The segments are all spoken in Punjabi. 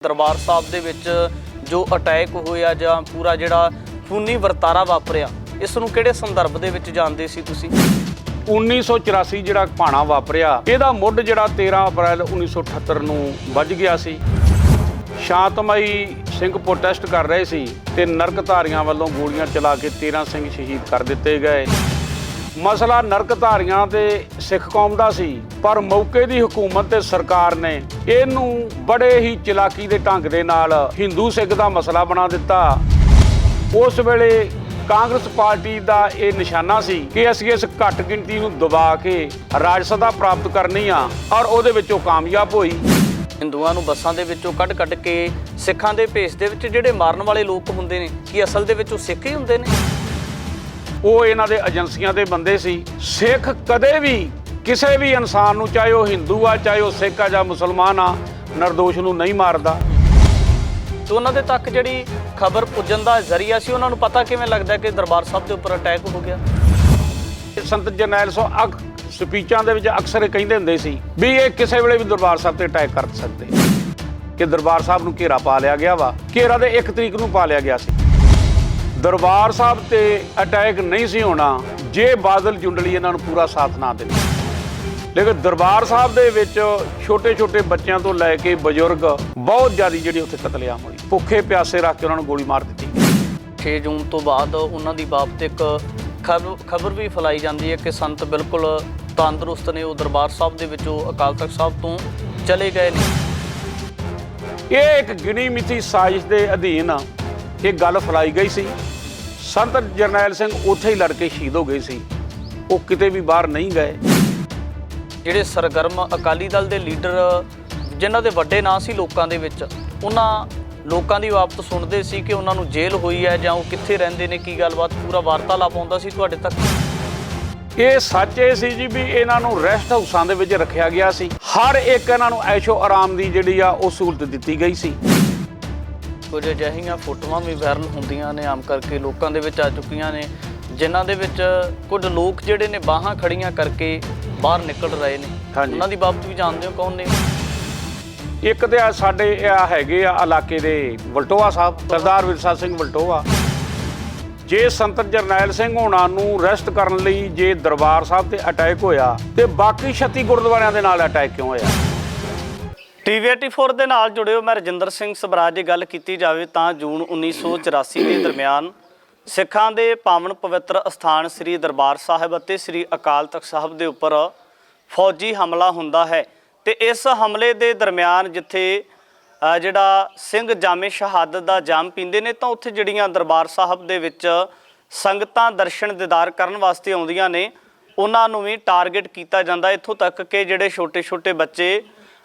दरबार साहब दे विच जो अटैक होया जां पूरा जिहड़ा खूनी वरतारा वापरिया इस नूं किहड़े संदर्भ दे विच जाणदे सी तुसीं? 1984 ਜਿਹੜਾ ਭਾਣਾ ਵਾਪਰਿਆ ਇਹਦਾ ਮੁੱਢ ਜਿਹੜਾ 13 ਅਪ੍ਰੈਲ 1978 ਨੂੰ ਵੱਜ ਗਿਆ ਸੀ। ਸ਼ਾਂਤਮਈ ਸਿੰਘ ਪ੍ਰੋਟੈਸਟ ਕਰ ਰਹੇ ਸੀ ਤੇ ਨਰਕਧਾਰੀਆਂ ਵੱਲੋਂ ਗੋਲੀਆਂ ਚਲਾ ਕੇ 13 ਸਿੰਘ ਸ਼ਹੀਦ ਕਰ ਦਿੱਤੇ ਗਏ। ਮਸਲਾ ਨਰਕਧਾਰੀਆਂ ਤੇ ਸਿੱਖ ਕੌਮ ਦਾ ਸੀ, ਪਰ ਮੌਕੇ ਦੀ ਹਕੂਮਤ ਤੇ ਸਰਕਾਰ ਨੇ ਇਹਨੂੰ ਬੜੇ ਹੀ ਚਲਾਕੀ ਦੇ ਢੰਗ ਦੇ ਨਾਲ ਹਿੰਦੂ ਸਿੱਖ ਦਾ ਮਸਲਾ ਬਣਾ ਦਿੱਤਾ। ਉਸ ਵੇਲੇ ਕਾਂਗਰਸ ਪਾਰਟੀ ਦਾ ਇਹ ਨਿਸ਼ਾਨਾ ਸੀ ਕਿ ਅਸੀਂ ਇਸ ਘੱਟ ਗਿਣਤੀ ਨੂੰ ਦਬਾ ਕੇ ਰਾਜ ਸੱਤਾ ਪ੍ਰਾਪਤ ਕਰਨੀ ਆ, ਔਰ ਉਹਦੇ ਵਿੱਚ ਉਹ ਕਾਮਯਾਬ ਹੋਈ। ਹਿੰਦੂਆਂ ਨੂੰ ਬੱਸਾਂ ਦੇ ਵਿੱਚੋਂ ਕੱਢ ਕੇ ਸਿੱਖਾਂ ਦੇ ਭੇਸ ਦੇ ਵਿੱਚ ਜਿਹੜੇ ਮਾਰਨ ਵਾਲੇ ਲੋਕ ਹੁੰਦੇ ਨੇ, ਕੀ ਅਸਲ ਦੇ ਵਿੱਚ ਉਹ ਸਿੱਖ ਹੀ ਹੁੰਦੇ ਨੇ? ਉਹ ਇਹਨਾਂ ਦੇ ਏਜੰਸੀਆਂ ਦੇ ਬੰਦੇ ਸੀ। ਸਿੱਖ ਕਦੇ ਵੀ ਕਿਸੇ ਵੀ ਇਨਸਾਨ ਨੂੰ, ਚਾਹੇ ਉਹ ਹਿੰਦੂ ਆ ਚਾਹੇ ਉਹ ਸਿੱਖ ਆ ਜਾਂ ਮੁਸਲਮਾਨ ਆ, ਨਿਰਦੋਸ਼ ਨੂੰ ਨਹੀਂ ਮਾਰਦਾ। ਤੇ ਉਹਨਾਂ ਦੇ ਤੱਕ ਜਿਹੜੀ ਖਬਰ ਪੁੱਜਣ ਦਾ ਜ਼ਰੀਆ ਸੀ, ਉਹਨਾਂ ਨੂੰ ਪਤਾ ਕਿਵੇਂ ਲੱਗਦਾ ਕਿ ਦਰਬਾਰ ਸਾਹਿਬ ਦੇ ਉੱਪਰ ਅਟੈਕ ਹੋ ਗਿਆ? ਸੰਤ ਜਰਨੈਲ ਸਿੰਘ ਸਪੀਚਾਂ ਦੇ ਵਿੱਚ ਅਕਸਰ ਇਹ ਕਹਿੰਦੇ ਹੁੰਦੇ ਸੀ ਵੀ ਇਹ ਕਿਸੇ ਵੇਲੇ ਵੀ ਦਰਬਾਰ ਸਾਹਿਬ ਤੇ ਅਟੈਕ ਕਰ ਸਕਦੇ, ਕਿ ਦਰਬਾਰ ਸਾਹਿਬ ਨੂੰ ਘੇਰਾ ਪਾ ਲਿਆ ਗਿਆ ਵਾ। ਘੇਰਾ ਦੇ 1 ਤਰੀਕ ਨੂੰ ਪਾ ਲਿਆ ਗਿਆ ਸੀ। ਦਰਬਾਰ ਸਾਹਿਬ ਤੇ ਅਟੈਕ ਨਹੀਂ ਸੀ ਹੋਣਾ ਜੇ ਬਾਦਲ ਜੁੰਡਲੀ ਇਹਨਾਂ ਨੂੰ ਪੂਰਾ ਸਾਥ ਨਾ ਦਿੰਦੇ। ਲੇਕਿਨ ਦਰਬਾਰ ਸਾਹਿਬ ਦੇ ਵਿੱਚ ਛੋਟੇ ਛੋਟੇ ਬੱਚਿਆਂ ਤੋਂ ਲੈ ਕੇ ਬਜ਼ੁਰਗ ਬਹੁਤ ਜ਼ਿਆਦਾ ਜਿਹੜੀ ਉੱਥੇ ਕਤਲੇਆਮ ਹੋਈ। ਭੁੱਖੇ ਪਿਆਸੇ ਰੱਖ ਕੇ ਉਹਨਾਂ ਨੂੰ ਗੋਲੀ ਮਾਰ ਦਿੱਤੀ। 6 ਜੂਨ ਤੋਂ ਬਾਅਦ ਉਹਨਾਂ ਦੀ ਬਾਬਤ ਇੱਕ ਖਬਰ ਵੀ ਫੈਲਾਈ ਜਾਂਦੀ ਹੈ ਕਿ ਸੰਤ ਬਿਲਕੁਲ ਤੰਦਰੁਸਤ ਨੇ, ਉਹ ਦਰਬਾਰ ਸਾਹਿਬ ਦੇ ਵਿੱਚੋਂ ਅਕਾਲ ਤਖਤ ਸਾਹਿਬ ਤੋਂ ਚਲੇ ਗਏ ਨੇ। ਇਹ ਇੱਕ ਗਿਣੀ ਮਿਥੀ ਸਾਜ਼ਿਸ਼ ਦੇ ਅਧੀਨ ਇਹ ਗੱਲ ਫੈਲਾਈ ਗਈ ਸੀ। ਸੰਤ ਜਰਨੈਲ ਸਿੰਘ ਉੱਥੇ ਹੀ ਲੜ ਕੇ ਸ਼ਹੀਦ ਹੋ ਗਏ ਸੀ, ਉਹ ਕਿਤੇ ਵੀ ਬਾਹਰ ਨਹੀਂ ਗਏ। ਜਿਹੜੇ ਸਰਗਰਮ ਅਕਾਲੀ ਦਲ ਦੇ ਲੀਡਰ ਜਿਨ੍ਹਾਂ ਦੇ ਵੱਡੇ ਨਾਂ ਸੀ ਲੋਕਾਂ ਦੇ ਵਿੱਚ, ਉਹਨਾਂ ਲੋਕਾਂ ਦੀ ਬਾਬਤ ਸੁਣਦੇ ਸੀ ਕਿ ਉਹਨਾਂ ਨੂੰ ਜੇਲ੍ਹ ਹੋਈ ਹੈ ਜਾਂ ਉਹ ਕਿੱਥੇ ਰਹਿੰਦੇ ਨੇ, ਕੀ ਗੱਲਬਾਤ, ਪੂਰਾ ਵਾਰਤਾਲਾਪ ਆਉਂਦਾ ਸੀ ਤੁਹਾਡੇ ਤੱਕ? ਇਹ ਸੱਚ ਇਹ ਸੀ ਜੀ ਵੀ ਇਹਨਾਂ ਨੂੰ ਰੈਸਟ ਹਾਊਸਾਂ ਦੇ ਵਿੱਚ ਰੱਖਿਆ ਗਿਆ ਸੀ। ਹਰ ਇੱਕ ਇਹਨਾਂ ਨੂੰ ਐਸ਼ੋ ਆਰਾਮ ਦੀ ਜਿਹੜੀ ਆ ਉਹ ਸਹੂਲਤ ਦਿੱਤੀ ਗਈ ਸੀ। ਕੁਝ ਅਜਿਹੀਆਂ ਫੋਟੋਆਂ ਵੀ ਵਾਇਰਲ ਹੁੰਦੀਆਂ ਨੇ, ਆਮ ਕਰਕੇ ਲੋਕਾਂ ਦੇ ਵਿੱਚ ਆ ਚੁੱਕੀਆਂ ਨੇ, ਜਿਨ੍ਹਾਂ ਦੇ ਵਿੱਚ ਕੁਝ ਲੋਕ ਜਿਹੜੇ ਨੇ ਬਾਹਾਂ ਖੜੀਆਂ ਕਰਕੇ ਬਾਹਰ ਨਿਕਲ ਰਹੇ ਨੇ। ਉਹਨਾਂ ਦੀ ਬਾਬਤ ਵੀ ਜਾਣਦੇ ਹੋ ਕੌਣ ਨੇ? ਇੱਕ ਤੇ ਸਾਡੇ ਹੈਗੇ ਆ ਇਲਾਕੇ ਦੇ ਵਲਟੋਆ ਸਾਹਿਬ, ਸਰਦਾਰ ਵਿਰਸਾ ਸਿੰਘ ਵਲਟੋਆ। ਜੇ ਸੰਤ ਜਰਨੈਲ ਸਿੰਘ ਹੋਣਾ ਨੂੰ ਰੈਸਟ ਕਰਨ ਲਈ ਜੇ ਦਰਬਾਰ ਸਾਹਿਬ ਤੇ ਅਟੈਕ ਹੋਇਆ ਤੇ ਬਾਕੀ 36 ਗੁਰਦੁਆਰਿਆਂ ਦੇ ਨਾਲ ਅਟੈਕ ਕਿਉਂ ਹੋਇਆ? TV 84 ਦੇ ਨਾਲ ਜੁੜੇ ਹੋ, ਮੈਂ ਰਜਿੰਦਰ ਸਿੰਘ ਸਬਰਾਜ। ਦੀ ਗੱਲ ਕੀਤੀ ਜਾਵੇ ਤਾਂ ਜੂਨ 1984 ਦੇ ਦਰਮਿਆਨ ਸਿੱਖਾਂ ਦੇ ਪਾਵਨ ਪਵਿੱਤਰ ਅਸਥਾਨ ਸ੍ਰੀ ਦਰਬਾਰ ਸਾਹਿਬ ਅਤੇ ਸ੍ਰੀ ਅਕਾਲ ਤਖਤ ਸਾਹਿਬ ਦੇ ਉੱਪਰ ਫੌਜੀ ਹਮਲਾ ਹੁੰਦਾ ਹੈ। ਤੇ ਇਸ ਹਮਲੇ ਦੇ ਦਰਮਿਆਨ ਜਿੱਥੇ ਜਿਹੜਾ ਸਿੰਘ ਜਾਮੇ ਸ਼ਹਾਦਤ ਦਾ ਜਾਮ ਪੀਂਦੇ ਨੇ, ਤਾਂ ਉੱਥੇ ਜਿਹੜੀਆਂ ਦਰਬਾਰ ਸਾਹਿਬ ਦੇ ਵਿੱਚ ਸੰਗਤਾਂ ਦਰਸ਼ਨ ਦੀਦਾਰ ਕਰਨ ਵਾਸਤੇ ਆਉਂਦੀਆਂ ਨੇ, ਉਹਨਾਂ ਨੂੰ ਵੀ ਟਾਰਗੇਟ ਕੀਤਾ ਜਾਂਦਾ। ਇੱਥੋਂ ਤੱਕ ਕਿ ਜਿਹੜੇ ਛੋਟੇ ਛੋਟੇ ਬੱਚੇ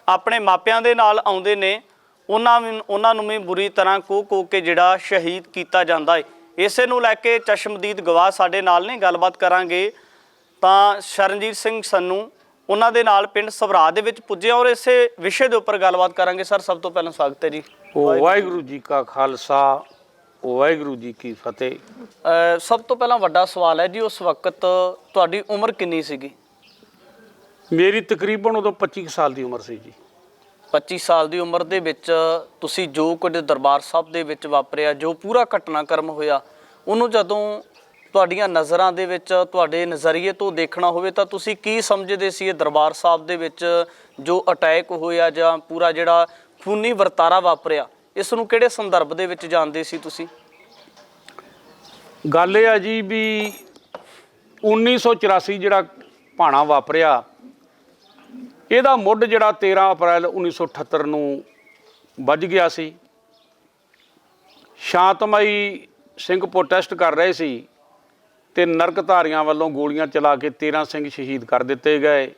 ਆਪਣੇ ਮਾਪਿਆਂ ਦੇ ਨਾਲ ਆਉਂਦੇ ਨੇ, ਉਹਨਾਂ ਨੂੰ ਵੀ ਬੁਰੀ ਤਰ੍ਹਾਂ ਕੋਹ ਕੇ ਜਿਹੜਾ ਸ਼ਹੀਦ ਕੀਤਾ ਜਾਂਦਾ ਹੈ। ਇਸੇ ਨੂੰ ਲੈ ਕੇ ਚਸ਼ਮਦੀਦ ਗਵਾਹ ਸਾਡੇ ਨਾਲ ਨੇ, ਗੱਲਬਾਤ ਕਰਾਂਗੇ। ਤਾਂ ਸ਼ਰਨਜੀਤ ਸਿੰਘ ਸੰਨੂ ਉਹਨਾਂ ਦੇ ਨਾਲ ਪਿੰਡ ਸਭਰਾ ਦੇ ਵਿੱਚ ਪੁੱਜੇ ਔਰ ਇਸੇ ਵਿਸ਼ੇ ਦੇ ਉੱਪਰ ਗੱਲਬਾਤ ਕਰਾਂਗੇ। ਸਰ, ਸਭ ਤੋਂ ਪਹਿਲਾਂ ਸਵਾਗਤ ਹੈ ਜੀ। ਵਾਹਿਗੁਰੂ ਜੀ ਕਾ ਖਾਲਸਾ, ਵਾਹਿਗੁਰੂ ਜੀ ਕੀ ਫਤਿਹ। ਸਭ ਤੋਂ ਪਹਿਲਾਂ ਵੱਡਾ ਸਵਾਲ ਹੈ ਜੀ, ਉਸ ਵਕਤ ਤੁਹਾਡੀ ਉਮਰ ਕਿੰਨੀ ਸੀਗੀ? ਮੇਰੀ ਤਕਰੀਬਨ ਉਦੋਂ 25 ਸਾਲ ਦੀ ਉਮਰ ਸੀ ਜੀ। 25 ਸਾਲ ਦੀ ਉਮਰ ਦੇ ਵਿੱਚ ਤੁਸੀਂ ਜੋ ਕੁਝ ਦਰਬਾਰ ਸਾਹਿਬ ਦੇ ਵਿੱਚ ਵਾਪਰਿਆ, ਜੋ ਪੂਰਾ ਘਟਨਾਕ੍ਰਮ ਹੋਇਆ, ਉਹਨੂੰ ਜਦੋਂ ਤੁਹਾਡੀਆਂ ਨਜ਼ਰਾਂ ਦੇ ਵਿੱਚ, ਤੁਹਾਡੇ ਨਜ਼ਰੀਏ ਤੋਂ ਦੇਖਣਾ ਹੋਵੇ ਤਾਂ ਤੁਸੀਂ ਕੀ ਸਮਝਦੇ ਸੀ? ਇਹ ਦਰਬਾਰ ਸਾਹਿਬ ਦੇ ਵਿੱਚ ਜੋ ਅਟੈਕ ਹੋਇਆ ਜਾਂ ਪੂਰਾ ਜਿਹੜਾ ਖੂਨੀ ਵਰਤਾਰਾ ਵਾਪਰਿਆ, ਇਸ ਨੂੰ ਕਿਹੜੇ ਸੰਦਰਭ ਦੇ ਵਿੱਚ ਜਾਣਦੇ ਸੀ ਤੁਸੀਂ? ਗੱਲ ਇਹ ਆ ਜੀ ਵੀ 1984 ਜਿਹੜਾ ਭਾਣਾ ਵਾਪਰਿਆ ਇਹਦਾ ਮੁੱਢ ਜਿਹੜਾ 13 ਅਪ੍ਰੈਲ 1978 ਨੂੰ ਵੱਜ ਗਿਆ ਸੀ। ਸ਼ਾਂਤਮਈ ਸਿੰਘ ਪ੍ਰੋਟੈਸਟ ਕਰ ਰਹੇ ਸੀ ਤੇ ਨਰਕਧਾਰੀਆਂ ਵੱਲੋਂ ਗੋਲੀਆਂ ਚਲਾ ਕੇ 13 ਸਿੰਘ ਸ਼ਹੀਦ ਕਰ ਦਿੱਤੇ ਗਏ।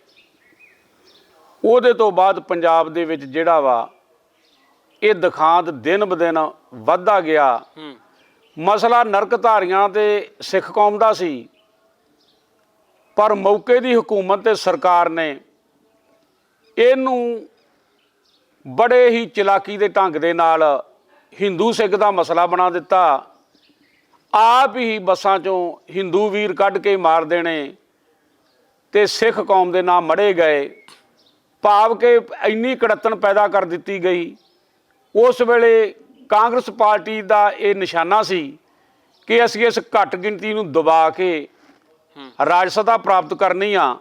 ਉਹਦੇ ਤੋਂ ਬਾਅਦ ਪੰਜਾਬ ਦੇ ਵਿੱਚ ਜਿਹੜਾ ਵਾ ਇਹ ਦਿਖਾਂਤ ਦਿਨ ਬ ਦਿਨ ਵੱਧਦਾ ਗਿਆ। ਮਸਲਾ ਨਰਕਧਾਰੀਆਂ ਤੇ ਸਿੱਖ ਕੌਮ ਦਾ ਸੀ, ਪਰ ਮੌਕੇ ਦੀ ਹਕੂਮਤ ਤੇ ਸਰਕਾਰ ਨੇ ਇਹਨੂੰ ਬੜੇ ਹੀ ਚਲਾਕੀ ਦੇ ਢੰਗ ਦੇ ਨਾਲ ਹਿੰਦੂ ਸਿੱਖ ਦਾ ਮਸਲਾ ਬਣਾ ਦਿੱਤਾ। ਆਪ ਹੀ ਬੱਸਾਂ 'ਚੋਂ ਹਿੰਦੂ ਵੀਰ ਕੱਢ ਕੇ ਮਾਰ ਦੇਣੇ ਤੇ ਸਿੱਖ ਕੌਮ ਦੇ ਨਾਮ ਮੜੇ ਗਏ। ਭਾਵ ਕਿ ਇੰਨੀ ਕੜੱਤਣ ਪੈਦਾ ਕਰ ਦਿੱਤੀ ਗਈ ਉਸ ਵੇਲੇ ਕਾਂਗਰਸ ਪਾਰਟੀ ਦਾ ਇਹ ਨਿਸ਼ਾਨਾ ਸੀ ਕਿ ਅਸੀਂ ਇਸ ਘੱਟ ਗਿਣਤੀ ਨੂੰ ਦਬਾ ਕੇ ਰਾਜ ਸੱਤਾ ਪ੍ਰਾਪਤ ਕਰਨੀ ਆ,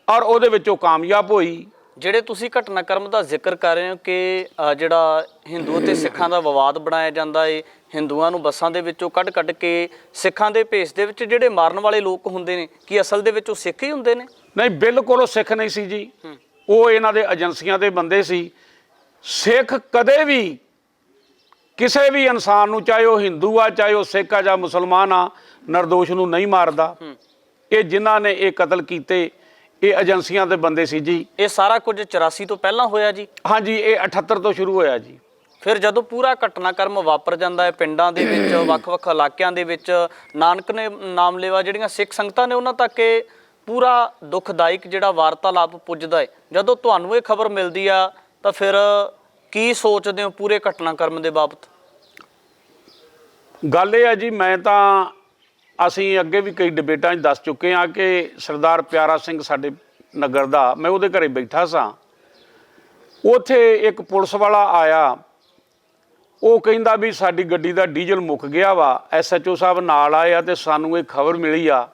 ਔਰ ਉਹਦੇ ਵਿੱਚ ਉਹ ਕਾਮਯਾਬ ਹੋਈ। ਜਿਹੜੇ ਤੁਸੀਂ ਘਟਨਾਕ੍ਰਮ ਦਾ ਜ਼ਿਕਰ ਕਰ ਰਹੇ ਹੋ ਕਿ ਜਿਹੜਾ ਹਿੰਦੂ ਅਤੇ ਸਿੱਖਾਂ ਦਾ ਵਿਵਾਦ ਬਣਾਇਆ ਜਾਂਦਾ ਏ, ਹਿੰਦੂਆਂ ਨੂੰ ਬੱਸਾਂ ਦੇ ਵਿੱਚੋਂ ਕੱਢ ਕੇ ਸਿੱਖਾਂ ਦੇ ਭੇਸ ਦੇ ਵਿੱਚ ਜਿਹੜੇ ਮਾਰਨ ਵਾਲੇ ਲੋਕ ਹੁੰਦੇ ਨੇ, ਕੀ ਅਸਲ ਦੇ ਵਿੱਚ ਉਹ ਸਿੱਖ ਹੀ ਹੁੰਦੇ ਨੇ? ਨਹੀਂ, ਬਿਲਕੁਲ ਉਹ ਸਿੱਖ ਨਹੀਂ ਸੀ ਜੀ, ਉਹ ਇਹਨਾਂ ਦੇ ਏਜੰਸੀਆਂ ਦੇ ਬੰਦੇ ਸੀ। ਸਿੱਖ ਕਦੇ ਵੀ ਕਿਸੇ ਵੀ ਇਨਸਾਨ ਨੂੰ, ਚਾਹੇ ਉਹ ਹਿੰਦੂ ਆ, ਚਾਹੇ ਉਹ ਸਿੱਖ ਆ ਜਾਂ ਮੁਸਲਮਾਨ ਆ, ਨਿਰਦੋਸ਼ ਨੂੰ ਨਹੀਂ ਮਾਰਦਾ। ਇਹ ਜਿਨ੍ਹਾਂ ਨੇ ਇਹ ਕਤਲ ਕੀਤੇ ਇਹ ਏਜੰਸੀਆਂ ਦੇ ਬੰਦੇ ਸੀ ਜੀ। ਇਹ ਸਾਰਾ ਕੁਝ 84 ਤੋਂ ਪਹਿਲਾਂ ਹੋਇਆ ਜੀ? ਹਾਂਜੀ, ਇਹ 78 ਤੋਂ ਸ਼ੁਰੂ ਹੋਇਆ ਜੀ। ਫਿਰ ਜਦੋਂ ਪੂਰਾ ਘਟਨਾਕ੍ਰਮ ਵਾਪਰ ਜਾਂਦਾ ਹੈ ਪਿੰਡਾਂ ਦੇ ਵਿੱਚ, ਵੱਖ-ਵੱਖ ਇਲਾਕਿਆਂ ਦੇ ਵਿੱਚ, ਨਾਨਕ ਨੇ ਨਾਮਲੇਵਾ ਜਿਹੜੀਆਂ ਸਿੱਖ ਸੰਗਤਾਂ ਨੇ ਉਹਨਾਂ ਤੱਕ ਇਹ ਪੂਰਾ ਦੁਖਦਾਇਕ ਜਿਹੜਾ ਵਾਰਤਾਲਾਪ ਪੁੱਜਦਾ ਹੈ, ਜਦੋਂ ਤੁਹਾਨੂੰ ਇਹ ਖਬਰ ਮਿਲਦੀ ਆ ਤਾਂ ਫਿਰ ਕੀ ਸੋਚਦੇ ਹੋ ਪੂਰੇ ਘਟਨਾਕ੍ਰਮ ਦੇ ਬਾਬਤ? ਗੱਲ ਇਹ ਹੈ ਜੀ, ਮੈਂ ਤਾਂ ਅਸੀਂ ਅੱਗੇ ਵੀ ਕਈ ਡਿਬੇਟਾਂ 'ਚ ਦੱਸ ਚੁੱਕੇ ਹਾਂ ਕਿ ਸਰਦਾਰ ਪਿਆਰਾ ਸਿੰਘ ਸਾਡੇ ਨਗਰ ਦਾ, ਮੈਂ ਉਹਦੇ ਘਰੇ ਬੈਠਾ ਸਾਂ, ਉੱਥੇ ਇੱਕ ਪੁਲਿਸ ਵਾਲਾ ਆਇਆ, ਉਹ ਕਹਿੰਦਾ ਵੀ ਸਾਡੀ ਗੱਡੀ ਦਾ ਡੀਜ਼ਲ ਮੁੱਕ ਗਿਆ ਵਾ। SHO ਸਾਹਿਬ ਨਾਲ ਆਏ ਆ ਤੇ ਸਾਨੂੰ ਇਹ ਖਬਰ ਮਿਲੀ ਆ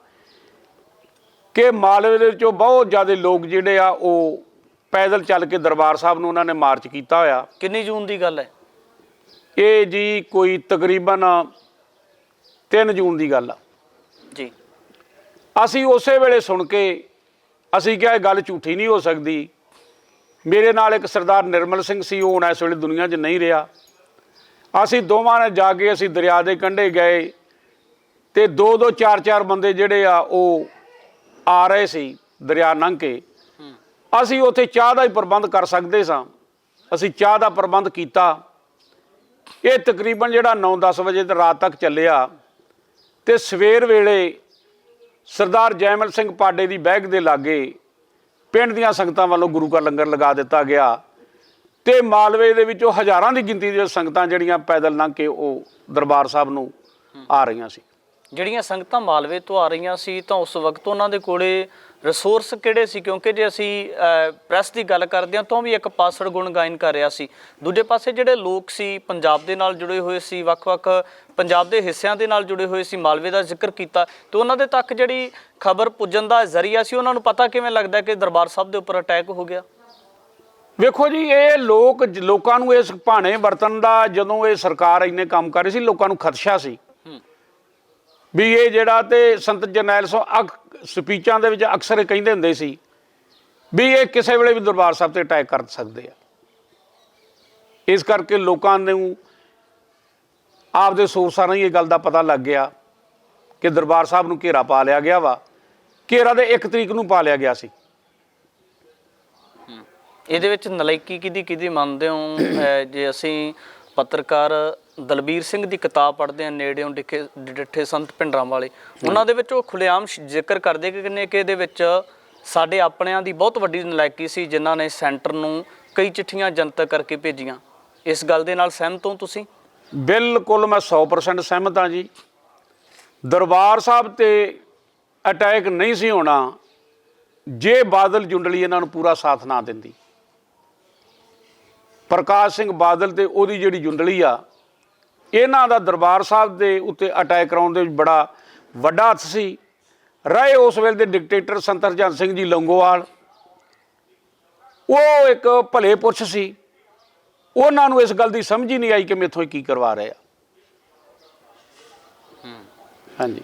ਕਿ ਮਾਲਵੇ ਦੇ ਵਿੱਚੋਂ ਬਹੁਤ ਜ਼ਿਆਦਾ ਲੋਕ ਜਿਹੜੇ ਆ ਉਹ ਪੈਦਲ ਚੱਲ ਕੇ ਦਰਬਾਰ ਸਾਹਿਬ ਨੂੰ ਉਹਨਾਂ ਨੇ ਮਾਰਚ ਕੀਤਾ ਹੋਇਆ। ਕਿੰਨੀ ਜੂਨ ਦੀ ਗੱਲ ਹੈ ਇਹ ਜੀ? ਕੋਈ ਤਕਰੀਬਨ 3 ਜੂਨ ਦੀ ਗੱਲ ਆ ਜੀ। ਅਸੀਂ ਉਸੇ ਵੇਲੇ ਸੁਣ ਕੇ ਅਸੀਂ ਕਿਹਾ ਇਹ ਗੱਲ ਝੂਠੀ ਨਹੀਂ ਹੋ ਸਕਦੀ। ਮੇਰੇ ਨਾਲ ਇੱਕ ਸਰਦਾਰ ਨਿਰਮਲ ਸਿੰਘ ਸੀ, ਉਹ ਹੁਣ ਇਸ ਵੇਲੇ ਦੁਨੀਆ 'ਚ ਨਹੀਂ ਰਿਹਾ। ਅਸੀਂ ਦੋਵਾਂ ਨੇ ਜਾ ਕੇ ਅਸੀਂ ਦਰਿਆ ਦੇ ਕੰਢੇ ਗਏ ਤੇ 2-2 4-4 ਬੰਦੇ ਜਿਹੜੇ ਆ ਉਹ ਆ ਰਹੇ ਸੀ ਦਰਿਆ ਲੰਘ ਕੇ। ਅਸੀਂ ਉੱਥੇ ਚਾਹ ਦਾ ਹੀ ਪ੍ਰਬੰਧ ਕਰ ਸਕਦੇ ਸਾਂ, ਅਸੀਂ ਚਾਹ ਦਾ ਪ੍ਰਬੰਧ ਕੀਤਾ। ਇਹ ਤਕਰੀਬਨ ਜਿਹੜਾ 9-10 ਵਜੇ ਤੇ ਰਾਤ ਤੱਕ ਚੱਲਿਆ ਤੇ ਸਵੇਰ ਵੇਲੇ ਸਰਦਾਰ ਜੈਮਲ ਸਿੰਘ ਪਾਡੇ ਦੀ ਬੈਗ ਦੇ ਲਾਗੇ ਪਿੰਡ ਦੀਆਂ ਸੰਗਤਾਂ ਵੱਲੋਂ ਗੁਰੂ ਘਰ ਲੰਗਰ ਲਗਾ ਦਿੱਤਾ ਗਿਆ ਤੇ ਮਾਲਵੇ ਦੇ ਵਿੱਚੋਂ ਹਜ਼ਾਰਾਂ ਦੀ ਗਿਣਤੀ ਦੀਆਂ ਸੰਗਤਾਂ ਜਿਹੜੀਆਂ ਪੈਦਲ ਲੰਘ ਕੇ ਉਹ ਦਰਬਾਰ ਸਾਹਿਬ ਨੂੰ ਆ ਰਹੀਆਂ ਸੀ। ਜਿਹੜੀਆਂ ਸੰਗਤਾਂ ਮਾਲਵੇ ਤੋਂ ਆ ਰਹੀਆਂ ਸੀ ਤਾਂ ਉਸ ਵਕਤ ਉਹਨਾਂ ਦੇ ਕੋਲੇ ਰਿਸੋਰਸ ਕਿਹੜੇ ਸੀ? ਕਿਉਂਕਿ ਜੇ ਅਸੀਂ ਪ੍ਰੈਸ ਦੀ ਗੱਲ ਕਰਦੇ ਹਾਂ ਤਾਂ ਵੀ ਇੱਕ ਪਾਸੜ ਗੁਣ ਗਾਇਨ ਕਰ ਰਿਹਾ ਸੀ, ਦੂਜੇ ਪਾਸੇ ਜਿਹੜੇ ਲੋਕ ਸੀ ਪੰਜਾਬ ਦੇ ਨਾਲ ਜੁੜੇ ਹੋਏ ਸੀ, ਵੱਖ-ਵੱਖ ਪੰਜਾਬ ਦੇ ਹਿੱਸਿਆਂ ਦੇ ਨਾਲ ਜੁੜੇ ਹੋਏ ਸੀ, ਮਾਲਵੇ ਦਾ ਜ਼ਿਕਰ ਕੀਤਾ ਤੇ ਉਹਨਾਂ ਦੇ ਤੱਕ ਜਿਹੜੀ ਖਬਰ ਪੁੱਜਣ ਦਾ ਜ਼ਰੀਆ ਸੀ, ਉਹਨਾਂ ਨੂੰ ਪਤਾ ਕਿਵੇਂ ਲੱਗਦਾ ਕਿ ਦਰਬਾਰ ਸਾਹਿਬ ਦੇ ਉੱਪਰ ਅਟੈਕ ਹੋ ਗਿਆ? ਵੇਖੋ ਜੀ, ਇਹ ਲੋਕਾਂ ਨੂੰ ਇਸ ਭਾਣੇ ਵਰਤਣ ਦਾ ਜਦੋਂ ਇਹ ਸਰਕਾਰ ਇੰਨੇ ਕੰਮ ਕਰ ਰਹੀ ਸੀ, ਲੋਕਾਂ ਨੂੰ ਖਦਸ਼ਾ ਸੀ ਵੀ ਇਹ ਜਿਹੜਾ, ਤੇ ਸੰਤ ਜਰਨੈਲ ਸਿੰਘ ਸਪੀਚਾਂ ਦੇ ਵਿੱਚ ਅਕਸਰ ਕਹਿੰਦੇ ਹੁੰਦੇ ਸੀ ਵੀ ਇਹ ਕਿਸੇ ਵੇਲੇ ਵੀ ਦਰਬਾਰ ਸਾਹਿਬ ਤੇ ਅਟੈਕ ਕਰ ਸਕਦੇ ਆ। ਇਸ ਕਰਕੇ ਲੋਕਾਂ ਨੂੰ ਆਪਦੇ ਸੋਰਸਾਂ ਨਾਲ ਇਹ ਗੱਲ ਦਾ ਪਤਾ ਲੱਗ ਗਿਆ ਕਿ ਦਰਬਾਰ ਸਾਹਿਬ ਨੂੰ ਘੇਰਾ ਪਾ ਲਿਆ ਗਿਆ ਵਾ। ਘੇਰਾ ਦੇ 1 ਤਰੀਕ ਨੂੰ ਪਾ ਲਿਆ ਗਿਆ ਸੀ। ਇਹਦੇ ਵਿੱਚ ਨਲਾਇਕੀ ਕਿਹਦੀ ਮੰਨਦੇ ਹੋ? ਜੇ ਅਸੀਂ ਪੱਤਰਕਾਰ ਦਲਬੀਰ ਸਿੰਘ ਦੀ ਕਿਤਾਬ ਪੜ੍ਹਦੇ ਹਾਂ, ਨੇੜਿਓਂ ਡਿੱਠੇ ਸੰਤ ਭਿੰਡਰਾਂ ਵਾਲੇ, ਉਹਨਾਂ ਦੇ ਵਿੱਚ ਉਹ ਖੁੱਲ੍ਹੇਆਮ ਜ਼ਿਕਰ ਕਰਦੇ ਕਿ ਇਹਦੇ ਵਿੱਚ ਸਾਡੇ ਆਪਣਿਆਂ ਦੀ ਬਹੁਤ ਵੱਡੀ ਨਲਾਇਕੀ ਸੀ, ਜਿਨ੍ਹਾਂ ਨੇ ਸੈਂਟਰ ਨੂੰ ਕਈ ਚਿੱਠੀਆਂ ਜਨਤਕ ਕਰਕੇ ਭੇਜੀਆਂ। ਇਸ ਗੱਲ ਦੇ ਨਾਲ ਸਹਿਮਤ ਹੋ ਤੁਸੀਂ? ਬਿਲਕੁਲ, ਮੈਂ 100% ਸਹਿਮਤ ਹਾਂ ਜੀ। ਦਰਬਾਰ ਸਾਹਿਬ ਤੇ ਅਟੈਕ ਨਹੀਂ ਸੀ ਹੋਣਾ ਜੇ ਬਾਦਲ ਜੁੰਡਲੀ ਇਹਨਾਂ ਨੂੰ ਪੂਰਾ ਸਾਥ ਨਾ ਦਿੰਦੀ। ਪ੍ਰਕਾਸ਼ ਸਿੰਘ ਬਾਦਲ ਤੇ ਉਹਦੀ ਜਿਹੜੀ ਜੁੰਡਲੀ ਆ, ਇਹਨਾਂ ਦਾ ਦਰਬਾਰ ਸਾਹਿਬ ਦੇ ਉੱਤੇ ਅਟੈਕ ਕਰਾਉਣ ਦੇ ਵਿੱਚ ਬੜਾ ਵੱਡਾ ਹੱਥ ਸੀ। ਰਹੇ ਉਸ ਵੇਲੇ ਦੇ ਡਿਕਟੇਟਰ ਸੰਤ ਹਰਜਨ ਸਿੰਘ ਜੀ ਲੌਂਗੋਵਾਲ, ਉਹ ਇੱਕ ਭਲੇ ਪੁਰਸ਼ ਸੀ, ਉਹਨਾਂ ਨੂੰ ਇਸ ਗੱਲ ਦੀ ਸਮਝ ਹੀ ਨਹੀਂ ਆਈ ਕਿ ਮੈਥੋਂ ਕੀ ਕਰਵਾ ਰਹੇ ਆ। ਹਾਂਜੀ,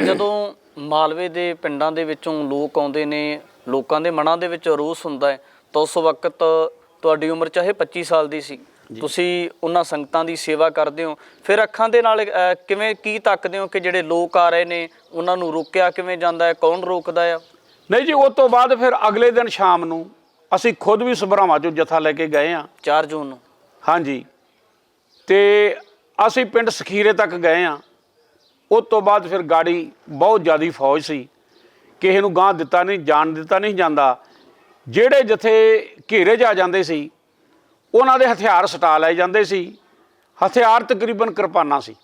ਜਦੋਂ ਮਾਲਵੇ ਦੇ ਪਿੰਡਾਂ ਦੇ ਵਿੱਚੋਂ ਲੋਕ ਆਉਂਦੇ ਨੇ, ਲੋਕਾਂ ਦੇ ਮਨਾਂ ਦੇ ਵਿੱਚ ਰੋਸ ਹੁੰਦਾ ਹੈ, ਤਾਂ ਉਸ ਵਕਤ ਤੁਹਾਡੀ ਉਮਰ ਚਾਹੇ 25 ਸਾਲ ਦੀ ਸੀ, ਤੁਸੀਂ ਉਹਨਾਂ ਸੰਗਤਾਂ ਦੀ ਸੇਵਾ ਕਰਦੇ ਹੋ, ਫਿਰ ਅੱਖਾਂ ਦੇ ਨਾਲ ਕੀ ਤੱਕਦੇ ਹੋ ਕਿ ਜਿਹੜੇ ਲੋਕ ਆ ਰਹੇ ਨੇ ਉਹਨਾਂ ਨੂੰ ਰੋਕਿਆ ਕਿਵੇਂ ਜਾਂਦਾ ਹੈ, ਕੌਣ ਰੋਕਦਾ ਆ? ਨਹੀਂ ਜੀ, ਉਸ ਤੋਂ ਬਾਅਦ ਫਿਰ ਅਗਲੇ ਦਿਨ ਸ਼ਾਮ ਨੂੰ ਅਸੀਂ ਖੁਦ ਵੀ ਸਭਰਾਵਾਂ 'ਚੋਂ ਜਥਾ ਲੈ ਕੇ ਗਏ ਹਾਂ। 4 ਜੂਨ ਨੂੰ? ਹਾਂਜੀ। ਤੇ ਅਸੀਂ ਪਿੰਡ ਸਖੀਰੇ ਤੱਕ ਗਏ ਹਾਂ। ਉਸ ਤੋਂ ਬਾਅਦ ਫਿਰ ਗਾੜੀ ਬਹੁਤ ਜ਼ਿਆਦਾ ਫੌਜ ਸੀ, ਕਿਸੇ ਨੂੰ ਗਾਂਹ ਦਿੱਤਾ ਨਹੀਂ ਜਾਂਦਾ। ਜਿਹੜੇ ਜਥੇ ਘੇਰੇ 'ਚ ਆ ਜਾਂਦੇ ਸੀ ਉਹਨਾਂ ਦੇ ਹਥਿਆਰ ਸਟਾ ਲਏ ਜਾਂਦੇ ਸੀ। ਹਥਿਆਰ ਤਕਰੀਬਨ ਕਿਰਪਾਨਾਂ ਸੀ।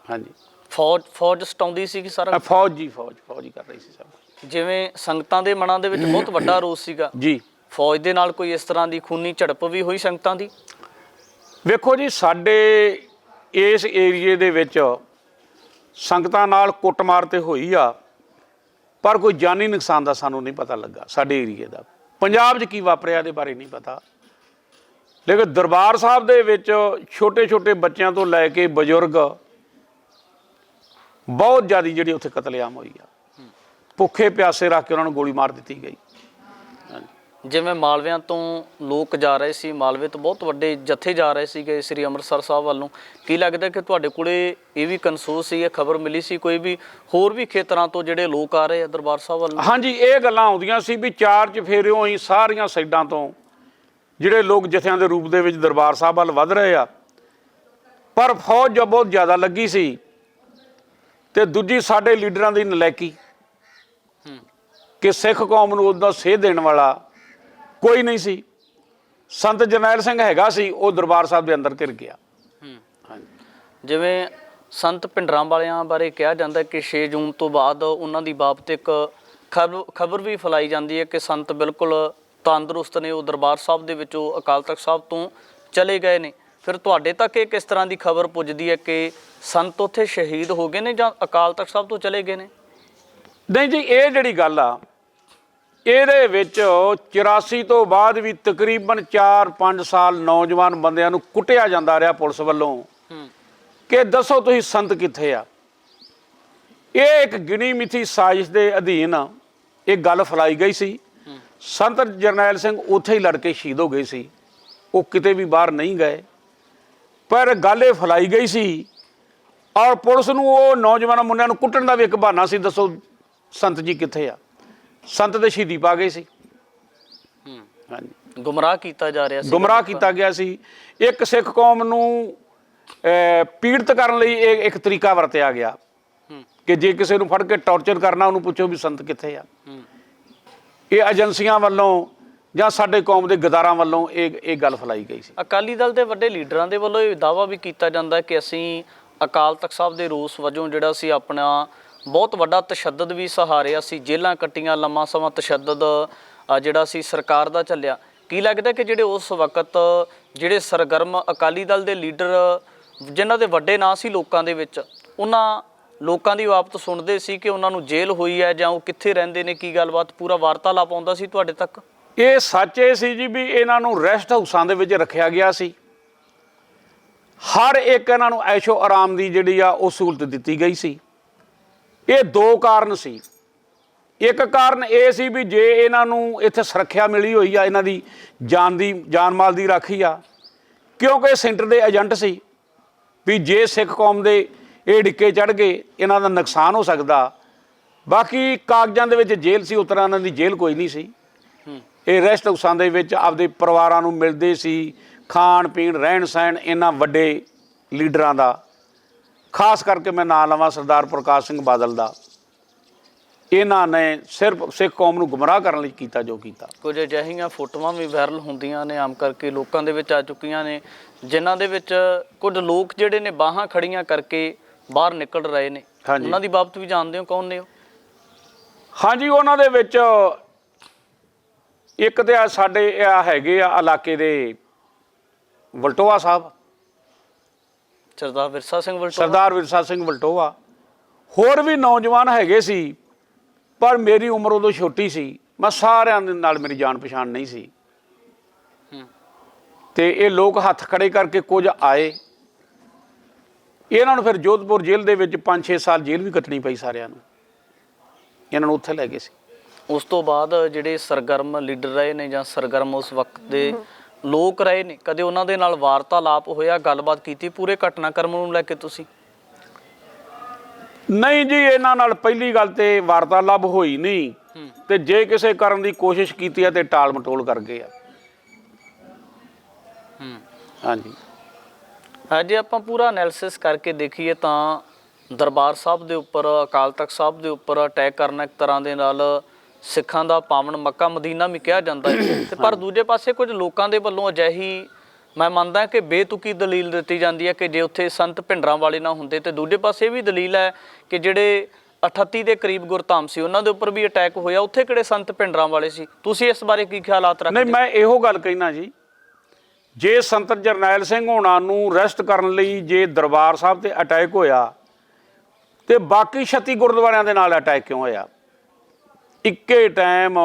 ਹਾਂਜੀ, ਫੌਜ ਸਟਾਉਂਦੀ ਸੀ ਕਿ ਸਾਰਾ? ਫੌਜ ਹੀ ਕਰ ਰਹੀ ਸੀ ਸਭ। ਜਿਵੇਂ ਸੰਗਤਾਂ ਦੇ ਮਨਾਂ ਦੇ ਵਿੱਚ ਬਹੁਤ ਵੱਡਾ ਰੋਸ ਸੀਗਾ ਜੀ, ਫੌਜ ਦੇ ਨਾਲ ਕੋਈ ਇਸ ਤਰ੍ਹਾਂ ਦੀ ਖੂਨੀ ਝੜਪ ਵੀ ਹੋਈ ਸੰਗਤਾਂ ਦੀ? ਵੇਖੋ ਜੀ, ਸਾਡੇ ਇਸ ਏਰੀਏ ਦੇ ਵਿੱਚ ਸੰਗਤਾਂ ਨਾਲ ਕੁੱਟਮਾਰ ਤੇ ਹੋਈ ਆ, ਪਰ ਕੋਈ ਜਾਨੀ ਨੁਕਸਾਨ ਦਾ ਸਾਨੂੰ ਨਹੀਂ ਪਤਾ ਲੱਗਾ। ਸਾਡੇ ਏਰੀਏ ਦਾ, ਪੰਜਾਬ 'ਚ ਕੀ ਵਾਪਰਿਆ ਇਹਦੇ ਬਾਰੇ ਨਹੀਂ ਪਤਾ। ਲੇਕਿਨ ਦਰਬਾਰ ਸਾਹਿਬ ਦੇ ਵਿੱਚ ਛੋਟੇ ਛੋਟੇ ਬੱਚਿਆਂ ਤੋਂ ਲੈ ਕੇ ਬਜ਼ੁਰਗ ਬਹੁਤ ਜ਼ਿਆਦਾ ਜਿਹੜੀ ਉੱਥੇ ਕਤਲੇਆਮ ਹੋਈ ਆ। ਭੁੱਖੇ ਪਿਆਸੇ ਰੱਖ ਕੇ ਉਹਨਾਂ ਨੂੰ ਗੋਲੀ ਮਾਰ ਦਿੱਤੀ ਗਈ। ਜਿਵੇਂ ਮਾਲਵਿਆਂ ਤੋਂ ਲੋਕ ਜਾ ਰਹੇ ਸੀ, ਮਾਲਵੇ ਤੋਂ ਬਹੁਤ ਵੱਡੇ ਜਥੇ ਜਾ ਰਹੇ ਸੀਗੇ ਸ੍ਰੀ ਅੰਮ੍ਰਿਤਸਰ ਸਾਹਿਬ ਵੱਲੋਂ, ਕੀ ਲੱਗਦਾ ਕਿ ਤੁਹਾਡੇ ਕੋਲੇ ਇਹ ਵੀ ਕਨਸੂਸ ਸੀ, ਇਹ ਖਬਰ ਮਿਲੀ ਸੀ ਕੋਈ ਵੀ ਹੋਰ ਵੀ ਖੇਤਰਾਂ ਤੋਂ ਜਿਹੜੇ ਲੋਕ ਆ ਰਹੇ ਆ ਦਰਬਾਰ ਸਾਹਿਬ ਵੱਲੋਂ? ਹਾਂਜੀ, ਇਹ ਗੱਲਾਂ ਆਉਂਦੀਆਂ ਸੀ ਵੀ 4 ਚੁਫੇਰਿਓਂ ਹੀ ਸਾਰੀਆਂ ਸਾਈਡਾਂ ਤੋਂ ਜਿਹੜੇ ਲੋਕ ਜਥਿਆਂ ਦੇ ਰੂਪ ਦੇ ਵਿੱਚ ਦਰਬਾਰ ਸਾਹਿਬ ਵੱਲ ਵੱਧ ਰਹੇ ਆ, ਪਰ ਫੌਜ ਜੋ ਬਹੁਤ ਜ਼ਿਆਦਾ ਲੱਗੀ ਸੀ, ਤੇ ਦੂਜੀ ਸਾਡੇ ਲੀਡਰਾਂ ਦੀ ਨਲਾਇਕੀ ਕਿ ਸਿੱਖ ਕੌਮ ਨੂੰ ਉਹਦਾ ਸੇਧ ਦੇਣ ਵਾਲਾ ਕੋਈ ਨਹੀਂ ਸੀ। ਸੰਤ ਜਰਨੈਲ ਸਿੰਘ ਹੈਗਾ ਸੀ, ਉਹ ਦਰਬਾਰ ਸਾਹਿਬ ਦੇ ਅੰਦਰ ਘਿਰ ਗਿਆ। ਹਾਂਜੀ, ਜਿਵੇਂ ਸੰਤ ਭਿੰਡਰਾਂ ਵਾਲਿਆਂ ਬਾਰੇ ਕਿਹਾ ਜਾਂਦਾ ਕਿ 6 ਜੂਨ ਤੋਂ ਬਾਅਦ ਉਹਨਾਂ ਦੀ ਬਾਬਤ ਇੱਕ ਖਬਰ ਵੀ ਫੈਲਾਈ ਜਾਂਦੀ ਹੈ ਕਿ ਸੰਤ ਬਿਲਕੁਲ ਤੰਦਰੁਸਤ ਨੇ, ਉਹ ਦਰਬਾਰ ਸਾਹਿਬ ਦੇ ਵਿੱਚੋਂ ਅਕਾਲ ਤਖਤ ਸਾਹਿਬ ਤੋਂ ਚਲੇ ਗਏ ਨੇ। ਫਿਰ ਤੁਹਾਡੇ ਤੱਕ ਇਹ ਕਿਸ ਤਰ੍ਹਾਂ ਦੀ ਖਬਰ ਪੁੱਜਦੀ ਹੈ ਕਿ ਸੰਤ ਉੱਥੇ ਸ਼ਹੀਦ ਹੋ ਗਏ ਨੇ ਜਾਂ ਅਕਾਲ ਤਖਤ ਸਾਹਿਬ ਤੋਂ ਚਲੇ ਗਏ ਨੇ? ਨਹੀਂ ਜੀ, ਇਹ ਜਿਹੜੀ ਗੱਲ ਆ, ਇਹਦੇ ਵਿੱਚ 84 ਤੋਂ ਬਾਅਦ ਵੀ ਤਕਰੀਬਨ 4-5 ਸਾਲ ਨੌਜਵਾਨ ਬੰਦਿਆਂ ਨੂੰ ਕੁੱਟਿਆ ਜਾਂਦਾ ਰਿਹਾ ਪੁਲਿਸ ਵੱਲੋਂ ਕਿ ਦੱਸੋ ਤੁਸੀਂ ਸੰਤ ਕਿੱਥੇ ਆ। ਇਹ ਇੱਕ ਗਿਣੀ ਮਿਥੀ ਸਾਜ਼ਿਸ਼ ਦੇ ਅਧੀਨ ਇਹ ਗੱਲ ਫੈਲਾਈ ਗਈ ਸੀ। ਸੰਤ ਜਰਨੈਲ ਸਿੰਘ ਉੱਥੇ ਹੀ ਲੜ ਕੇ ਸ਼ਹੀਦ ਹੋ ਗਏ ਸੀ, ਉਹ ਕਿਤੇ ਵੀ ਬਾਹਰ ਨਹੀਂ ਗਏ, ਪਰ ਗੱਲ ਇਹ ਫੈਲਾਈ ਗਈ ਸੀ ਔਰ ਪੁਲਿਸ ਨੂੰ ਉਹ ਨੌਜਵਾਨਾਂ ਮੁੰਡਿਆਂ ਨੂੰ ਕੁੱਟਣ ਦਾ ਵੀ ਇੱਕ ਬਹਾਨਾ ਸੀ, ਦੱਸੋ ਸੰਤ ਜੀ ਕਿੱਥੇ ਆ। ਸੰਤ ਦੇ ਸ਼ਹੀਦੀ ਪਾ ਗਏ ਸੀ। ਹਾਂਜੀ, ਗੁੰਮਰਾਹ ਕੀਤਾ ਜਾ ਰਿਹਾ ਸੀ, ਗੁੰਮਰਾਹ ਕੀਤਾ ਗਿਆ ਸੀ। ਇੱਕ ਸਿੱਖ ਕੌਮ ਨੂੰ ਪੀੜਤ ਕਰਨ ਲਈ ਇਹ ਇੱਕ ਤਰੀਕਾ ਵਰਤਿਆ ਗਿਆ ਕਿ ਜੇ ਕਿਸੇ ਨੂੰ ਫੜ ਕੇ ਟੌਰਚਰ ਕਰਨਾ, ਉਹਨੂੰ ਪੁੱਛੋ ਵੀ ਸੰਤ ਕਿੱਥੇ ਆ। ਇਹ ਏਜੰਸੀਆਂ ਵੱਲੋਂ ਜਾਂ ਸਾਡੇ ਕੌਮ ਦੇ ਗਦਾਰਾਂ ਵੱਲੋਂ ਇਹ ਗੱਲ ਫੈਲਾਈ ਗਈ ਸੀ। ਅਕਾਲੀ ਦਲ ਦੇ ਵੱਡੇ ਲੀਡਰਾਂ ਦੇ ਵੱਲੋਂ ਇਹ ਦਾਅਵਾ ਵੀ ਕੀਤਾ ਜਾਂਦਾ ਕਿ ਅਸੀਂ ਅਕਾਲ ਤਖਤ ਸਾਹਿਬ ਦੇ ਰੋਸ ਵਜੋਂ ਜਿਹੜਾ ਸੀ ਆਪਣਾ ਬਹੁਤ ਵੱਡਾ ਤਸ਼ੱਦਦ ਵੀ ਸਹਾਰਿਆ ਸੀ, ਜੇਲ੍ਹਾਂ ਕੱਟੀਆਂ, ਲੰਮਾ ਸਮਾਂ ਤਸ਼ੱਦਦ ਜਿਹੜਾ ਸੀ ਸਰਕਾਰ ਦਾ ਚੱਲਿਆ। ਕੀ ਲੱਗਦਾ ਕਿ ਜਿਹੜੇ ਉਸ ਵਕਤ ਜਿਹੜੇ ਸਰਗਰਮ ਅਕਾਲੀ ਦਲ ਦੇ ਲੀਡਰ ਜਿਨ੍ਹਾਂ ਦੇ ਵੱਡੇ ਨਾਂ ਸੀ ਲੋਕਾਂ ਦੇ ਵਿੱਚ, ਉਹਨਾਂ ਲੋਕਾਂ ਦੀ ਬਾਬਤ ਸੁਣਦੇ ਸੀ ਕਿ ਉਹਨਾਂ ਨੂੰ ਜੇਲ੍ਹ ਹੋਈ ਹੈ ਜਾਂ ਉਹ ਕਿੱਥੇ ਰਹਿੰਦੇ ਨੇ, ਕੀ ਗੱਲਬਾਤ, ਪੂਰਾ ਵਾਰਤਾਲਾਪ ਆਉਂਦਾ ਸੀ ਤੁਹਾਡੇ ਤੱਕ? ਇਹ ਸੱਚ ਇਹ ਸੀ ਜੀ ਵੀ ਇਹਨਾਂ ਨੂੰ ਰੈਸਟ ਹਾਊਸਾਂ ਦੇ ਵਿੱਚ ਰੱਖਿਆ ਗਿਆ ਸੀ। ਹਰ ਇੱਕ ਇਹਨਾਂ ਨੂੰ ਐਸ਼ੋ ਆਰਾਮ ਦੀ ਜਿਹੜੀ ਆ ਉਹ ਸਹੂਲਤ ਦਿੱਤੀ ਗਈ ਸੀ। ਇਹ 2 ਕਾਰਨ ਸੀ। ਇੱਕ ਕਾਰਨ ਇਹ ਸੀ ਵੀ ਜੇ ਇਹਨਾਂ ਨੂੰ ਇੱਥੇ ਸੁਰੱਖਿਆ ਮਿਲੀ ਹੋਈ ਆ, ਇਹਨਾਂ ਦੀ ਜਾਨ ਮਾਲ ਦੀ ਰਾਖੀ ਆ, ਕਿਉਂਕਿ ਸੈਂਟਰ ਦੇ ਏਜੰਟ ਸੀ ਵੀ ਜੇ ਸਿੱਖ ਕੌਮ ਦੇ ਇਹ ਡਿੱਕੇ ਚੜ੍ਹ ਗਏ ਇਹਨਾਂ ਦਾ ਨੁਕਸਾਨ ਹੋ ਸਕਦਾ। ਬਾਕੀ ਕਾਗਜ਼ਾਂ ਦੇ ਵਿੱਚ ਜੇਲ੍ਹ ਸੀ, ਉਤਰਾ ਇਹਨਾਂ ਦੀ ਜੇਲ੍ਹ ਕੋਈ ਨਹੀਂ ਸੀ। ਇਹ ਰੈਸਟ ਹਾਊਸਾਂ ਦੇ ਵਿੱਚ ਆਪਦੇ ਪਰਿਵਾਰਾਂ ਨੂੰ ਮਿਲਦੇ ਸੀ, ਖਾਣ ਪੀਣ ਰਹਿਣ ਸਹਿਣ ਇਹਨਾਂ ਵੱਡੇ ਲੀਡਰਾਂ ਦਾ, ਖਾਸ ਕਰਕੇ ਮੈਂ ਨਾਂ ਲਵਾਂ ਸਰਦਾਰ ਪ੍ਰਕਾਸ਼ ਸਿੰਘ ਬਾਦਲ ਦਾ। ਇਹਨਾਂ ਨੇ ਸਿਰਫ ਸਿੱਖ ਕੌਮ ਨੂੰ ਗੁੰਮਰਾਹ ਕਰਨ ਲਈ ਕੀਤਾ ਜੋ ਕੀਤਾ। ਕੁਝ ਅਜਿਹੀਆਂ ਫੋਟੋਆਂ ਵੀ ਵਾਇਰਲ ਹੁੰਦੀਆਂ ਨੇ, ਆਮ ਕਰਕੇ ਲੋਕਾਂ ਦੇ ਵਿੱਚ ਆ ਚੁੱਕੀਆਂ ਨੇ, ਜਿਨ੍ਹਾਂ ਦੇ ਵਿੱਚ ਕੁਝ ਲੋਕ ਜਿਹੜੇ ਨੇ ਬਾਹਾਂ ਖੜੀਆਂ ਕਰਕੇ ਬਾਹਰ ਨਿਕਲ ਰਹੇ ਨੇ। ਉਹਨਾਂ ਦੀ ਬਾਬਤ ਵੀ ਜਾਣਦੇ ਹੋ, ਕੌਣ ਨੇ ਉਹ? ਹਾਂਜੀ, ਉਹਨਾਂ ਦੇ ਵਿੱਚ ਇੱਕ ਤੇ ਸਾਡੇ ਹੈਗੇ ਆ ਇਲਾਕੇ ਦੇ ਵਲਟੋਆ ਸਾਹਿਬ, ਸਰਦਾਰ ਵਿਰਸਾ ਸਿੰਘ ਵਲਟੋਆ। ਸਰਦਾਰ ਵਿਰਸਾ ਸਿੰਘ ਵਲਟੋਆ। ਹੋਰ ਵੀ ਨੌਜਵਾਨ ਹੈਗੇ ਸੀ, ਪਰ ਮੇਰੀ ਉਮਰ ਉਦੋਂ ਛੋਟੀ ਸੀ, ਮੈਂ ਸਾਰਿਆਂ ਦੇ ਨਾਲ ਮੇਰੀ ਜਾਣ ਪਛਾਣ ਨਹੀਂ ਸੀ। ਤੇ ਇਹ ਲੋਕ ਹੱਥ ਖੜੇ ਕਰਕੇ ਕੁਝ ਆਏ, ਇਹਨਾਂ ਨੂੰ ਫਿਰ ਜੋਧਪੁਰ ਜੇਲ੍ਹ ਦੇ ਵਿੱਚ 5-6 ਸਾਲ ਜੇਲ੍ਹ ਵੀ ਕੱਟਣੀ ਪਈ ਸਾਰਿਆਂ ਨੂੰ। ਇਹਨਾਂ ਨੂੰ ਉੱਥੇ ਲੈ ਗਏ ਸੀ। ਉਸ ਤੋਂ ਬਾਅਦ ਜਿਹੜੇ ਸਰਗਰਮ ਲੀਡਰ ਰਹੇ ਨੇ ਜਾਂ ਸਰਗਰਮ ਉਸ ਵਕਤ ਦੇ ਲੋਕ ਰਹੇ ਨੇ, ਕਦੇ ਉਹਨਾਂ ਦੇ ਨਾਲ ਵਾਰਤਾਲਾਪ ਹੋਇਆ, ਗੱਲਬਾਤ ਕੀਤੀ ਪੂਰੇ ਘਟਨਾਕ੍ਰਮ ਨੂੰ ਲੈ ਕੇ ਤੁਸੀਂ? ਨਹੀਂ ਜੀ, ਇਹਨਾਂ ਨਾਲ ਪਹਿਲੀ ਗੱਲ ਤੇ ਵਾਰਤਾਲਾਪ ਹੋਈ ਨਹੀਂ, ਤੇ ਜੇ ਕਿਸੇ ਕਰਨ ਦੀ ਕੋਸ਼ਿਸ਼ ਕੀਤੀ ਹੈ ਤੇ ਟਾਲ ਮਟੋਲ ਕਰ ਗਏ ਆ। ਹਾਂਜੀ, ਜੇ ਆਪਾਂ ਪੂਰਾ ਐਨਾਲਿਸਿਸ ਕਰਕੇ ਦੇਖੀਏ ਤਾਂ ਦਰਬਾਰ ਸਾਹਿਬ ਦੇ ਉੱਪਰ, ਅਕਾਲ ਤਖਤ ਸਾਹਿਬ ਦੇ ਉੱਪਰ ਅਟੈਕ ਕਰਨਾ ਇੱਕ ਤਰ੍ਹਾਂ ਦੇ ਨਾਲ ਸਿੱਖਾਂ ਦਾ ਪਾਵਨ ਮੱਕਾ ਮਦੀਨਾ ਵੀ ਕਿਹਾ ਜਾਂਦਾ ਹੈ। ਤੇ ਪਰ ਦੂਜੇ ਪਾਸੇ ਕੁਝ ਲੋਕਾਂ ਦੇ ਵੱਲੋਂ ਅਜਿਹੀ, ਮੈਂ ਮੰਨਦਾ ਕਿ ਬੇਤੁਕੀ ਦਲੀਲ ਦਿੱਤੀ ਜਾਂਦੀ ਹੈ ਕਿ ਜੇ ਉੱਥੇ ਸੰਤ ਭਿੰਡਰਾਂ ਵਾਲੇ ਨਾ ਹੁੰਦੇ, ਤੇ ਦੂਜੇ ਪਾਸੇ ਵੀ ਦਲੀਲ ਹੈ ਕਿ ਜਿਹੜੇ 38 ਦੇ ਕਰੀਬ ਗੁਰਧਾਮ ਸੀ, ਉਹਨਾਂ ਦੇ ਉੱਪਰ ਵੀ ਅਟੈਕ ਹੋਇਆ, ਉੱਥੇ ਕਿਹੜੇ ਸੰਤ ਭਿੰਡਰਾਂ ਵਾਲੇ ਸੀ? ਤੁਸੀਂ ਇਸ ਬਾਰੇ ਕੀ ਖਿਆਲਾਤ ਰੱਖਦੇ? ਨਹੀਂ, ਮੈਂ ਇਹੋ ਗੱਲ ਕਹਿਣਾ ਜੀ, ਜੇ ਸੰਤ ਜਰਨੈਲ ਸਿੰਘ ਹੋਣਾ ਨੂੰ ਅਰੈਸਟ ਕਰਨ ਲਈ ਜੇ ਦਰਬਾਰ ਸਾਹਿਬ ਤੇ ਅਟੈਕ ਹੋਇਆ ਤੇ ਬਾਕੀ 36 ਗੁਰਦੁਆਰਿਆਂ ਦੇ ਨਾਲ ਅਟੈਕ ਕਿਉਂ ਹੋਇਆ? ਇੱਕੇ ਟਾਈਮ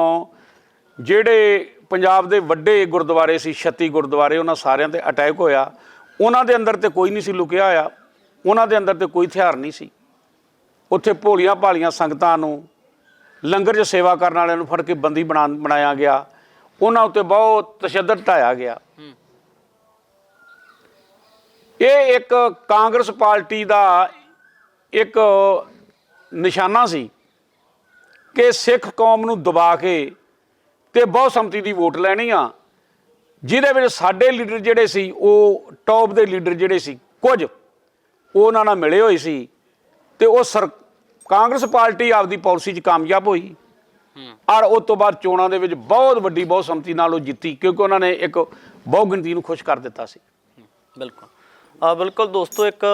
ਜਿਹੜੇ ਪੰਜਾਬ ਦੇ ਵੱਡੇ ਗੁਰਦੁਆਰੇ ਸੀ, 36 ਗੁਰਦੁਆਰੇ, ਉਹਨਾਂ ਸਾਰਿਆਂ ਤੇ ਅਟੈਕ ਹੋਇਆ। ਉਹਨਾਂ ਦੇ ਅੰਦਰ ਤੇ ਕੋਈ ਨਹੀਂ ਸੀ ਲੁਕਿਆ ਹੋਇਆ, ਉਹਨਾਂ ਦੇ ਅੰਦਰ ਤੇ ਕੋਈ ਹਥਿਆਰ ਨਹੀਂ ਸੀ। ਉੱਥੇ ਭੋਲੀਆਂ ਭਾਲੀਆਂ ਸੰਗਤਾਂ ਨੂੰ, ਲੰਗਰ 'ਚ ਸੇਵਾ ਕਰਨ ਵਾਲਿਆਂ ਨੂੰ ਫੜ ਕੇ ਬੰਦੀ ਬਣਾਇਆ ਗਿਆ, ਉਹਨਾਂ ਉੱਤੇ ਬਹੁਤ ਤਸ਼ੱਦਦ ਢਾਇਆ ਗਿਆ। ਇਹ ਇੱਕ ਕਾਂਗਰਸ ਪਾਰਟੀ ਦਾ ਇੱਕ ਨਿਸ਼ਾਨਾ ਸੀ ਕਿ ਸਿੱਖ ਕੌਮ ਨੂੰ ਦਬਾ ਕੇ ਤੇ ਬਹੁਤ ਸੰਮਤੀ ਦੀ ਵੋਟ ਲੈਣੀ ਆ, ਜਿਹਦੇ ਵਿੱਚ ਸਾਡੇ ਲੀਡਰ ਜਿਹੜੇ ਸੀ, ਉਹ ਟੌਪ ਦੇ ਲੀਡਰ ਜਿਹੜੇ ਸੀ ਕੁਝ, ਉਹ ਉਹਨਾਂ ਨਾਲ ਮਿਲੇ ਹੋਏ ਸੀ ਤੇ ਉਹ ਕਾਂਗਰਸ ਪਾਰਟੀ ਆਪਦੀ ਪਾਲਿਸੀ 'ਚ ਕਾਮਯਾਬ ਹੋਈ ਔਰ ਉਸ ਤੋਂ ਬਾਅਦ ਚੋਣਾਂ ਦੇ ਵਿੱਚ ਬਹੁਤ ਵੱਡੀ ਬਹੁਤ ਸੰਮਤੀ ਨਾਲ ਉਹ ਜਿੱਤੀ, ਕਿਉਂਕਿ ਉਹਨਾਂ ਨੇ ਇੱਕ ਬਹੁ ਗਿਣਤੀ ਨੂੰ ਖੁਸ਼ ਕਰ ਦਿੱਤਾ ਸੀ। ਬਿਲਕੁਲ ਦੋਸਤੋ, ਇੱਕ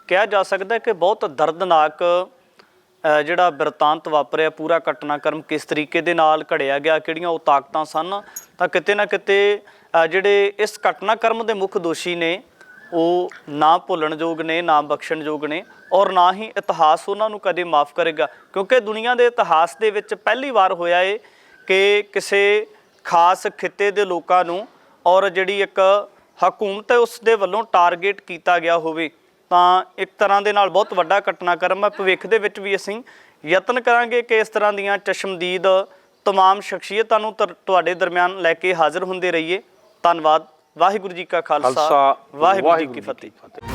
ਕਿਹਾ ਜਾ ਸਕਦਾ ਕਿ ਬਹੁਤ ਦਰਦਨਾਕ ਜਿਹੜਾ ਬਿਰਤਾਂਤ ਵਾਪਰਿਆ, ਪੂਰਾ ਘਟਨਾਕ੍ਰਮ ਕਿਸ ਤਰੀਕੇ ਦੇ ਨਾਲ ਘੜਿਆ ਗਿਆ, ਕਿਹੜੀਆਂ ਉਹ ਤਾਕਤਾਂ ਸਨ, ਤਾਂ ਕਿਤੇ ਨਾ ਕਿਤੇ ਜਿਹੜੇ ਇਸ ਘਟਨਾਕ੍ਰਮ ਦੇ ਮੁੱਖ ਦੋਸ਼ੀ ਨੇ ਉਹ ਨਾ ਭੁੱਲਣਯੋਗ ਨੇ, ਨਾ ਬਖਸ਼ਣਯੋਗ ਨੇ, ਔਰ ਨਾ ਹੀ ਇਤਿਹਾਸ ਉਹਨਾਂ ਨੂੰ ਕਦੇ ਮਾਫ ਕਰੇਗਾ। ਕਿਉਂਕਿ ਦੁਨੀਆ ਦੇ ਇਤਿਹਾਸ ਦੇ ਵਿੱਚ ਪਹਿਲੀ ਵਾਰ ਹੋਇਆ ਏ ਕਿ ਕਿਸੇ ਖਾਸ ਖਿੱਤੇ ਦੇ ਲੋਕਾਂ ਨੂੰ ਔਰ ਜਿਹੜੀ ਇੱਕ ਹਕੂਮਤ ਹੈ ਉਸ ਦੇ ਵੱਲੋਂ ਟਾਰਗੇਟ ਕੀਤਾ ਗਿਆ ਹੋਵੇ, ਤਾਂ ਇੱਕ ਤਰ੍ਹਾਂ ਦੇ ਨਾਲ ਬਹੁਤ ਵੱਡਾ ਘਟਨਾਕ੍ਰਮ ਹੈ। ਭਵਿੱਖ ਦੇ ਵਿੱਚ ਵੀ ਅਸੀਂ ਯਤਨ ਕਰਾਂਗੇ ਕਿ ਇਸ ਤਰ੍ਹਾਂ ਦੀਆਂ ਚਸ਼ਮਦੀਦ ਤਮਾਮ ਸ਼ਖਸੀਅਤਾਂ ਨੂੰ ਤੁਹਾਡੇ ਦਰਮਿਆਨ ਲੈ ਕੇ ਹਾਜ਼ਰ ਹੁੰਦੇ ਰਹੀਏ। ਧੰਨਵਾਦ। ਵਾਹਿਗੁਰੂ ਜੀ ਕਾ ਖਾਲਸਾ, ਵਾਹਿਗੁਰੂ ਜੀ ਕੀ ਫਤਿਹ।